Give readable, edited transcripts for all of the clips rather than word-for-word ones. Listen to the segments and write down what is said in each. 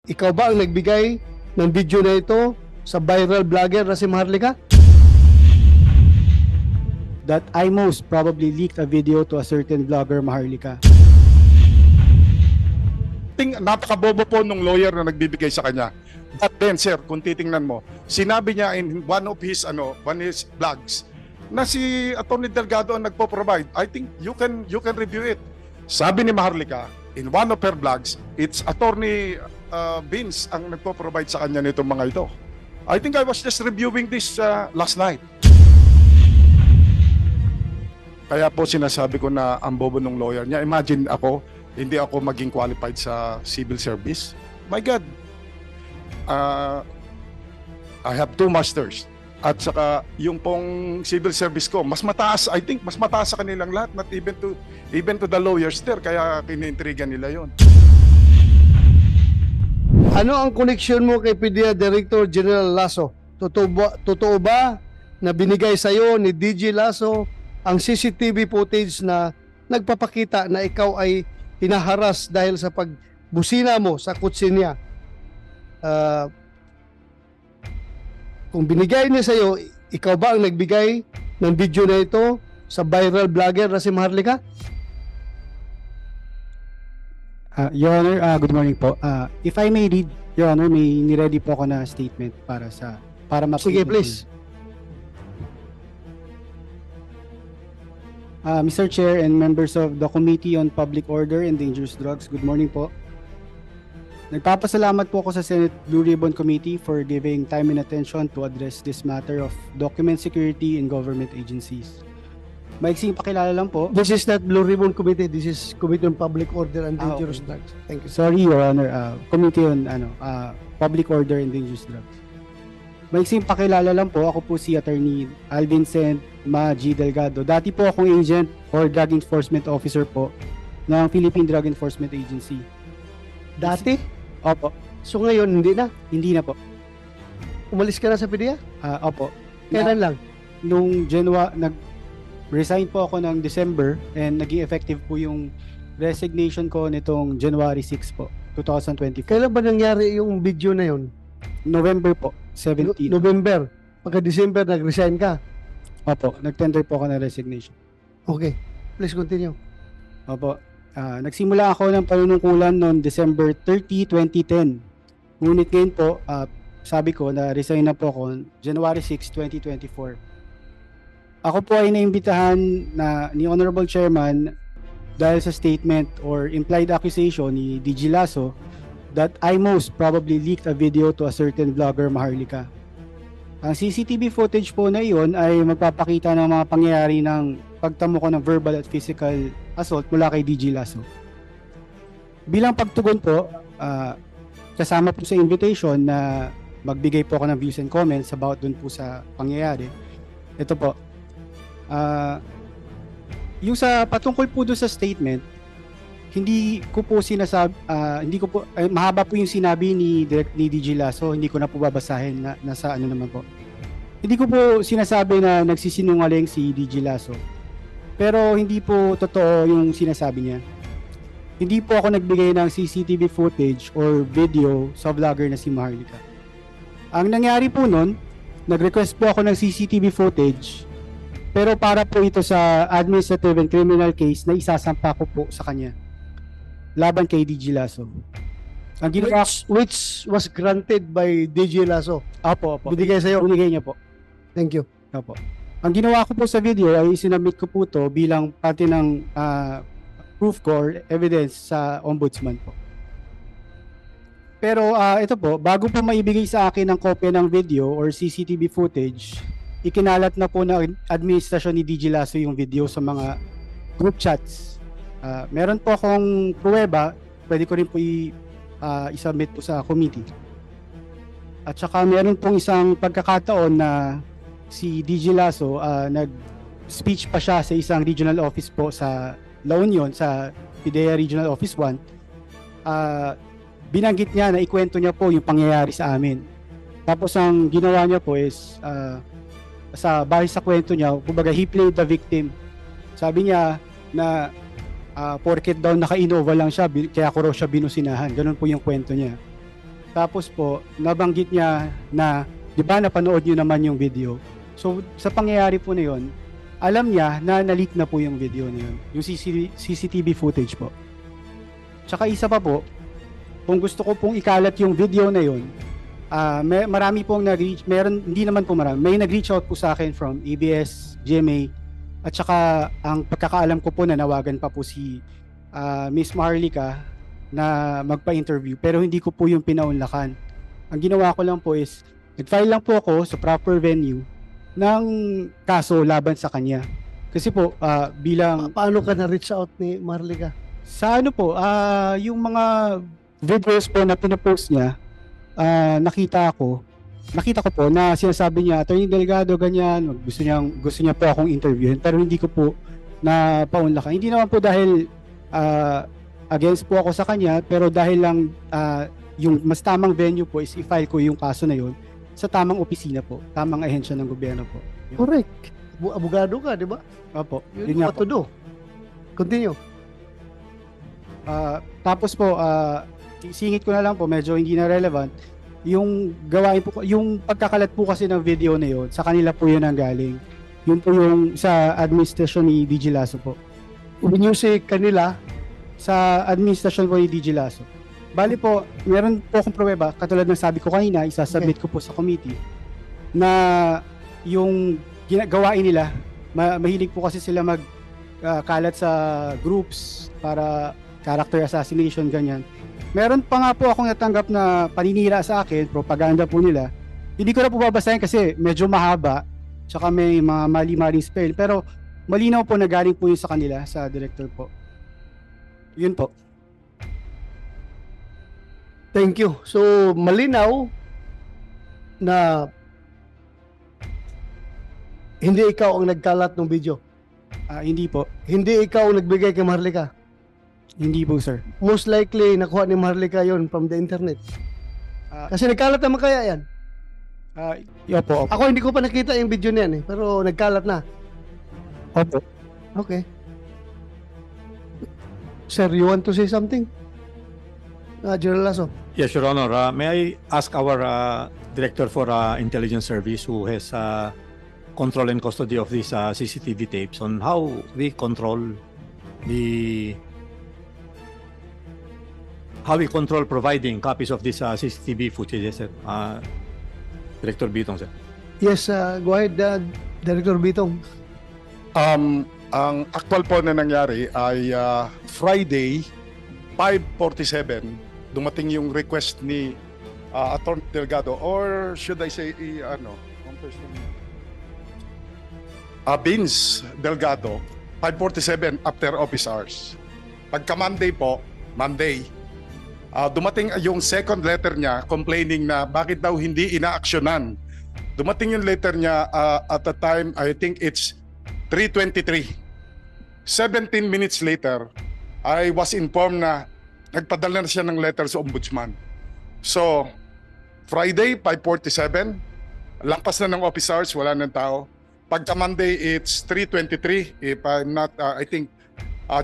Ikaw ba ang nagbigay ng video na ito sa viral vlogger na si Maharlika? That I most probably leaked a video to a certain vlogger, Maharlika. Napakabobo po nung lawyer na nagbibigay sa kanya. But then, sir, kung titingnan mo, sinabi niya in one of his vlogs na si Atty. Delgado ang nagpo-provide. I think you can review it. Sabi ni Maharlika, in one of her vlogs, it's Atty. Vince ang nagpo-provide sa kanya nitong mga ito. I think I was just reviewing this last night. Kaya po sinasabi ko na ang bobo ng lawyer niya. Imagine ako, hindi ako maging qualified sa civil service. My God. I have 2 masters. At saka yung pong civil service ko, mas mataas, I think, mas mataas sa kanilang lahat, not even to the lawyers there, kaya kiniintriga nila yon. Ano ang connection mo kay PDEA Director General Lasso? Totoo ba na binigay sa iyo ni DJ Lasso ang CCTV footage na nagpapakita na ikaw ay hinaharas dahil sa pagbusina mo sa kutsi niya? Kung binigay niya sa iyo, ikaw ba ang nagbigay ng video na ito sa viral vlogger na si Maharlika? Your Honor, good morning po. If I may read, Your Honor, may niready po ako na statement para Sige, please. Mr. Chair and members of the Committee on Public Order and Dangerous Drugs, good morning po. Nagpapasalamat po ako sa Senate Blue Ribbon Committee for giving time and attention to address this matter of document security in government agencies. Maiksing pakilala lang po. This is not Blue Ribbon Committee. This is Committee on Public Order and Dangerous Drugs. Thank you. Sorry, Your Honor. Committee on Public Order and Dangerous Drugs. Maiksing pakilala lang po. Ako po si Attorney Alvin Sen G. Delgado. Dati po akong agent or drug enforcement officer po ng Philippine Drug Enforcement Agency. Dati? Opo. So ngayon, hindi na? Hindi na po. Umalis ka na sa PDEA? Opo. Kailan lang? Nung nag-resign po ako ng December and naging effective po yung resignation ko nitong January 6 po, 2024. Kailan ba nangyari yung video na yun? November po, 17. November. Pagka-December, nag-resign ka? Opo, nag-tender po ako ng resignation. Okay. Please continue. Opo. Nagsimula ako ng panunungkulan noong December 30, 2010. Ngunit ngayon po, sabi ko na resign na po ako January 6, 2024. Ako po ay naimbitahan ni Honorable Chairman dahil sa statement or implied accusation ni DJ Lasso that I most probably leaked a video to a certain vlogger, Maharlika. Ang CCTV footage po na iyon ay magpapakita ng mga pangyayari ng pagtamo ko ng verbal at physical assault mula kay DJ Lasso. Bilang pagtugon po, kasama po sa invitation na magbigay po ako ng views and comments about dun po sa pangyayari. Ito po. Yung sa patungkol po doon sa statement, hindi ko po mahaba po yung sinabi ni DJ Lasso, hindi ko na po babasahin na nasa ano naman po. Hindi ko po sinasabi na nagsisinungaling si DJ Lasso. Pero hindi po totoo yung sinasabi niya. Hindi po ako nagbigay ng CCTV footage or video sa vlogger na si Maharlika. Ang nangyari po nun, nag-request po ako ng CCTV footage, pero para po ito sa administrative and criminal case na isasampa ko po sa kanya laban kay DJ Lasso. Ang ginawa, Which was granted by DJ Lasso. Opo. Binigay sa'yo. Binigay niya po. Thank you. Opo. Ang ginawa ko po sa video ay sinabit ko po to bilang parte ng proof ko or evidence sa ombudsman po. Pero ito po, bago po maibigay sa akin ang kopya ng video or CCTV footage, ikinalat na po ng administrasyon ni DJ Lasso yung video sa mga group chats. Meron po akong pruweba, pwede ko rin po i-submit po sa committee. At saka meron pong isang pagkakataon na si DJ Lasso nag-speech pa siya sa isang regional office po sa La Union, sa PDEA Regional Office 1. Binanggit niya na ikwento niya po yung pangyayari sa amin. Tapos ang ginawa niya po is bahis sa kwento niya, kumbaga he played the victim. Sabi niya na porket daw naka-Innova lang siya, kaya ko raw siya binusinahan. Ganun po yung kwento niya. Tapos po, nabanggit niya na, di ba napanood niyo naman yung video. So, sa pangyayari po na yun, alam niya na na-leak na po yung video na yun. Yung CCTV footage po. Tsaka isa pa po, kung gusto ko pong ikalat yung video na yun, marami pong nag-reach, hindi naman po marami, may nag-reach out po sa akin from ABS, GMA, at saka ang pagkakaalam ko po na nawagan pa po si Miss Maharlika na magpa-interview, pero hindi ko po yung pinaunlakan. Ang ginawa ko lang po is, nag-file lang po ako sa proper venue ng kaso laban sa kanya. Kasi po, bilang... Paano ka na-reach out ni Marlica? Sa ano po, yung mga videos po na pinapost niya, nakita ko po na sinasabi niya, Attorney Delgado, ganyan, gusto niya po akong interviewin, pero hindi ko po na paunlakan. Hindi naman po dahil against po ako sa kanya, pero dahil lang yung mas tamang venue po is i-file ko yung kaso na yun sa tamang opisina po, tamang ahensya ng gobyerno po. Yun. Correct. Abogado ka, di ba? Opo, Yun yun nga what po. to do. Continue. Tapos po, singit ko na lang po, medyo hindi na relevant. Yung gawain po, yung pagkakalat po kasi ng video na yun, sa kanila po yun ang galing. Yun po yung sa administrasyon ni DG Lasso po. When you say kanila, Sa administrasyon po ni DG Lasso. Bali po, meron po akong pruweba, katulad ng sabi ko kanina, isasubmit ko po sa committee, na yung gawain nila, mahilig po kasi sila magkalat sa groups para character assassination, ganyan. Meron pa nga po akong natanggap na paninira sa akin, propaganda po nila. Hindi ko na po babasahin kasi medyo mahaba, tsaka may mga mali-maling spell, pero malinaw po na galing po yun sa kanila, sa director po. Yun po. thank you. So, malinaw na hindi ikaw ang nagkalat ng video. Hindi po. Hindi ikaw ang nagbigay kay Marlica. Hindi po, sir. Most likely, nakuha ni Marlica yon from the internet. Kasi nagkalat naman kaya yan. Opo. Ako hindi ko pa nakita yung video niyan pero nagkalat na. Opo. Okay. Sir, you want to say something? General Lasso. Yes, Your Honor. May I ask our Director for Intelligence Service, who has control and custody of these CCTV tapes, on how we control providing copies of these CCTV footages, sir? Director Bitong, sir. Yes, go ahead, Director Bitong. Ang actual po na nangyari ay Friday 5:47 dumating yung request ni Attorney Delgado, or should I say Vince Delgado, 5:47 after office hours. Pagka Monday po, dumating yung second letter niya complaining na bakit daw hindi inaaksyonan. Dumating yung letter niya at the time, I think it's 3:23. 17 minutes later, I was informed na nagpadala na siya ng letter sa ombudsman. So, Friday, 5:47, lampas na ng office hours, wala nang tao. Pagka Monday, it's 3:23. If I'm not, I think,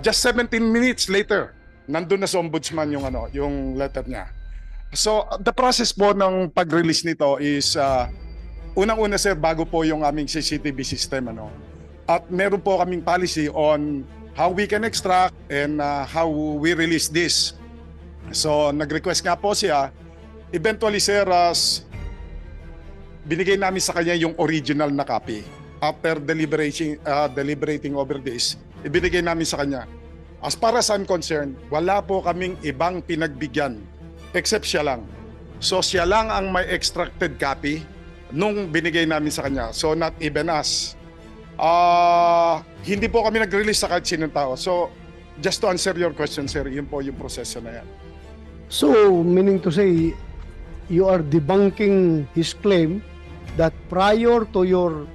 just 17 minutes later, nandun na sa ombudsman yung letter niya. So, the process po ng pag-release nito is, unang-una sir, bago po yung aming CCTV system, at meron po kaming policy on how we can extract and how we release this. So, nag-request nga po siya. Eventually, sir, binigay namin sa kanya yung original na copy. After deliberating over this, ibinigay namin sa kanya. As far as I'm concerned, wala po kaming ibang pinagbigyan except siya lang. So, siya lang ang may extracted copy nung binigay namin sa kanya. So, not even us. Hindi po kami nag-release sa kahit sinong tao. So, just to answer your question, sir, yun po yung proseso na yan. So, meaning to say, you are debunking his claim that prior to your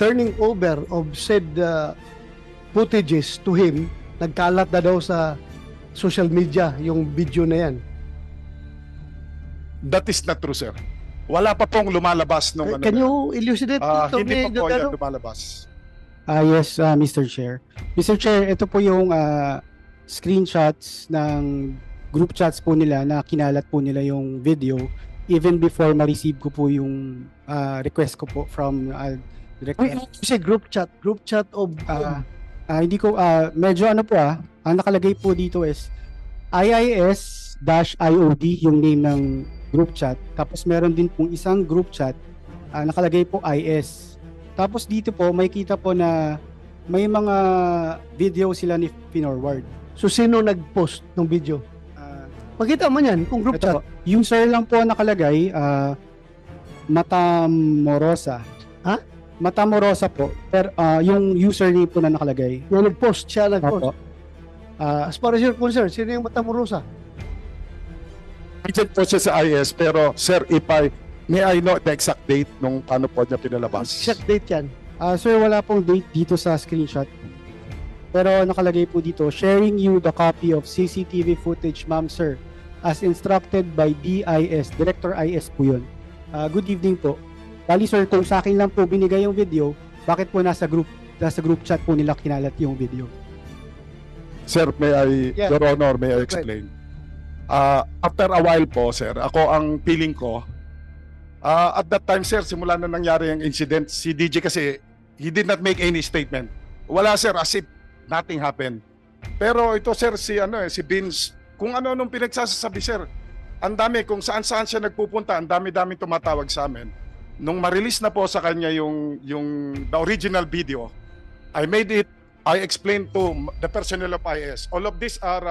turning over of said footages to him, nagkalat na daw sa social media yung video na yan. That is not true, sir. Wala pa pong lumalabas nung Can you elucidate? hindi pa po yan lumalabas. Yes, Mr. Chair. Mr. Chair, ito po yung screenshots ng group chats po nila na kinalat po nila yung video even before ma-receive ko po yung request ko po from director. Wait, kasi group chat of Hindi ko, medyo ano po ang nakalagay po dito is IIS-IOD yung name ng group chat. Tapos meron din pong isang group chat, nakalagay po IS. Tapos dito po, may kita po na may mga video sila ni Finorward. So sino nag-post ng video? Pakita mo yan kung group Ito chat. po, user lang po nakalagay, Matamorosa. Ha? Matamorosa po. Pero yung username po na nakalagay. Yung nag-post, siya nag-post. Opo. As far as you're concerned, sino yung Matamorusa? Agent po siya sa IS, pero sir, may I know the exact date nung paano po niya pinalabas? Exact date yan. Sir, wala pong date dito sa screenshot. Pero nakalagay po dito, sharing you the copy of CCTV footage, ma'am sir, as instructed by DIS, Director IS po yun. Good evening po. Bali sir, kung sa akin lang po binigay yung video, bakit po nasa group chat po nila kinalat yung video? Sir, Your Honor, may I explain? After a while po, sir, ako ang feeling ko, at that time, sir, simula na nangyari yung incident, si DJ kasi, he did not make any statement. Wala, sir, as if nothing happened. Pero ito, sir, si Vince, kung nung pinagsasabi, sir, ang dami, kung saan-saan siya nagpupunta, ang dami-dami tumatawag sa amin. Nung ma-release na po sa kanya the original video, I explained to the personnel of IS, all of these are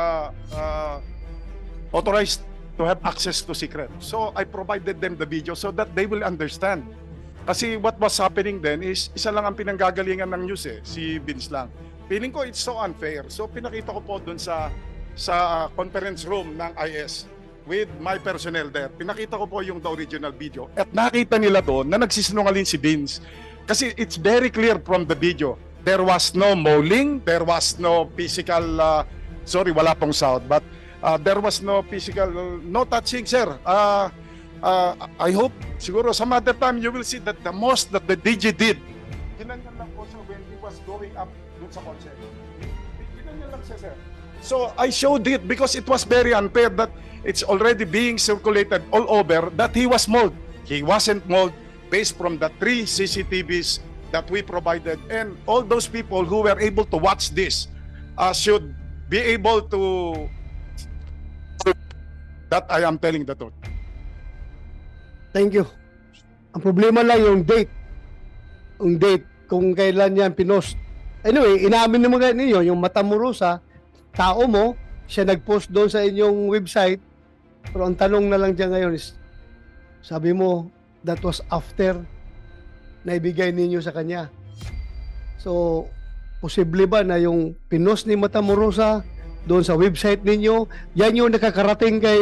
authorized to have access to secret. So I provided them the video so that they will understand. Kasi what was happening then is, isa lang ang pinanggagalingan ng news si Vince lang. Feeling ko it's so unfair. So pinakita ko po dun sa conference room ng IS with my personnel there. Pinakita ko po yung the original video. At nakita nila doon na nagsisinungaling si Vince. Kasi it's very clear from the video. There was no mauling, there was no physical, wala pong sound, but there was no physical, no touching, sir. I hope, siguro, some other time you will see that the most that the DJ did, ginanyan lang po siya when he was going up dun sa kotse. Ginanyan lang siya, sir. So, I showed it because it was very unfair that it's already being circulated all over that he was mauled. He wasn't mauled based from the 3 CCTVs that we provided, and all those people who were able to watch this should be able to that I am telling the truth. Thank you. Ang problema lang yung date. Yung date, kung kailan yan pinost. Anyway, inamin naman ninyo, yung Matamorusa, tao mo, siya nag-post doon sa inyong website, pero ang tanong na lang dyan ngayon is, sabi mo, that was after na ibigay ninyo sa kanya. So, posible ba na yung pinost ni Matamorusa doon sa website ninyo, yan yung nakakarating kay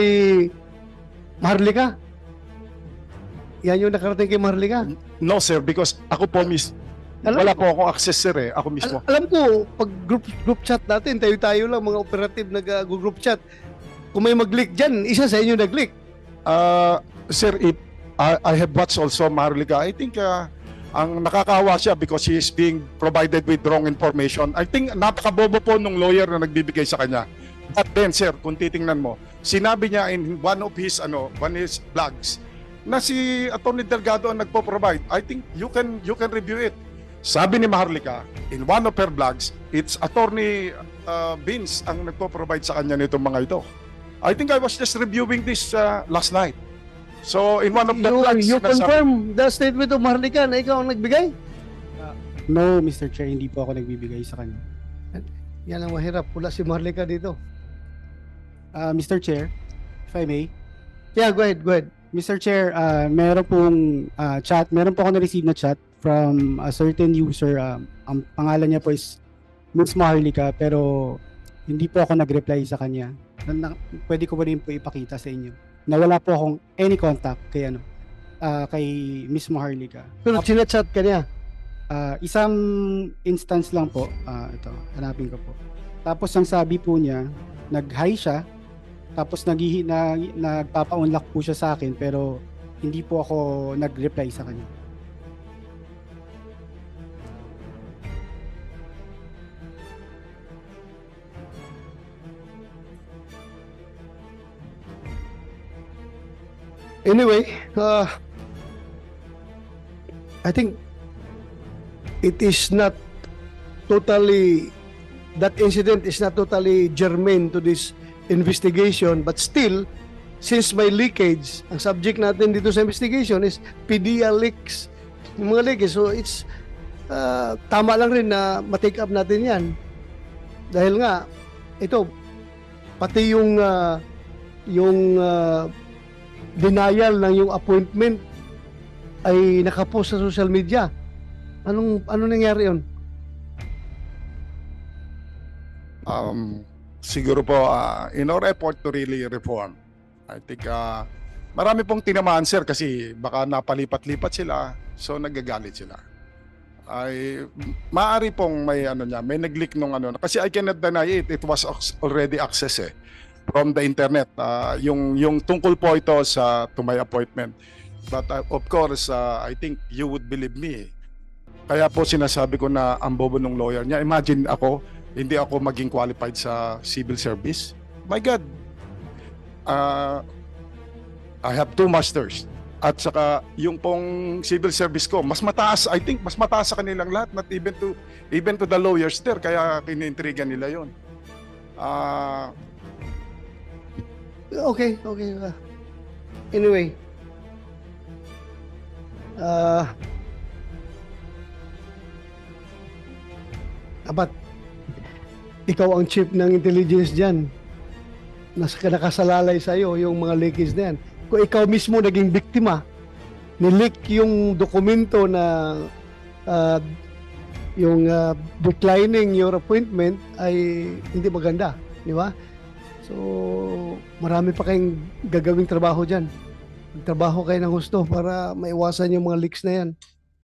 Maharlika? Yan yung nakarating kay Maharlika? No, sir, because ako po wala po akong access, sir. Ako mismo. Alam ko, pag group chat natin, tayo-tayo lang, mga operative nag-group chat. Kung may mag-leak dyan, isa sa inyo nag-leak. Sir, if I have watched also Maharlika, I think ang nakakawa siya because he is being provided with wrong information. I think napakabobo po nung lawyer na nagbibigay sa kanya. But then, sir, kung titingnan mo, sinabi niya in one of his vlogs na si Atty. Delgado ang nagpo-provide. I think you can review it. Sabi ni Maharlika, in one of her vlogs, it's Atty. Vince ang nagpo-provide sa kanya nitong mga ito. I think I was just reviewing this last night. So, in one of the vlogs, You confirm the statement of Maharlika na ikaw ang nagbigay? No, Mr. Chair, hindi po ako nagbibigay sa kanya. Yan ang mahirap. Wala si Maharlika dito. Mr. Chair, if I may. Yeah, go ahead. Mr. Chair, meron pong meron po ako na-receive na chat from a certain user. Ang pangalan niya po is Ms. Maharlika, pero hindi po ako nag-reply sa kanya. Pwede ko ba rin po ipakita sa inyo na wala po akong any contact kay kay Ms. Maharlika. Pero chinachat ka niya? Isang instance lang po. Ito, hanapin ko po. Tapos ang sabi po niya, nag-hi siya, tapos nagpapa-unlock po siya sa akin, pero hindi po ako nag-reply sa kanya. Anyway, I think it is not totally, that incident is not totally germane to this investigation, but still, since may leakage, ang subject natin dito sa investigation is PDEA leaks, yung mga leakage. So it's tama lang rin na ma-take up natin yan. Dahil nga, ito, pati yung denial ng yung appointment ay nakapost sa social media. Ano nangyari yun? Siguro po, in our effort to really reform, I think marami pong tinamaan, sir, kasi baka napalipat-lipat sila, so nagagalit sila. Ay maaari pong may may nag-leak nung kasi I cannot deny it was already access from the internet, yung tungkol po ito to my appointment. But of course, I think you would believe me. Kaya po sinasabi ko na ang bobo ng lawyer niya. Imagine ako, hindi ako maging qualified sa civil service. My God, I have 2 masters. At saka yung pong civil service ko, mas mataas, I think, mas mataas sa kanilang lahat, not even to the lawyers there, kaya kinintriga nila yon. Okay. Anyway, abat, ikaw ang chief ng intelligence dyan. Nakasalalay sa'yo yung mga leakage na yan. Kung ikaw mismo naging biktima, nileak yung dokumento na declining your appointment, ay hindi maganda, di ba? So, marami pa kayong gagawing trabaho dyan. Magtrabaho kayo ng gusto para maiwasan yung mga leaks na yan.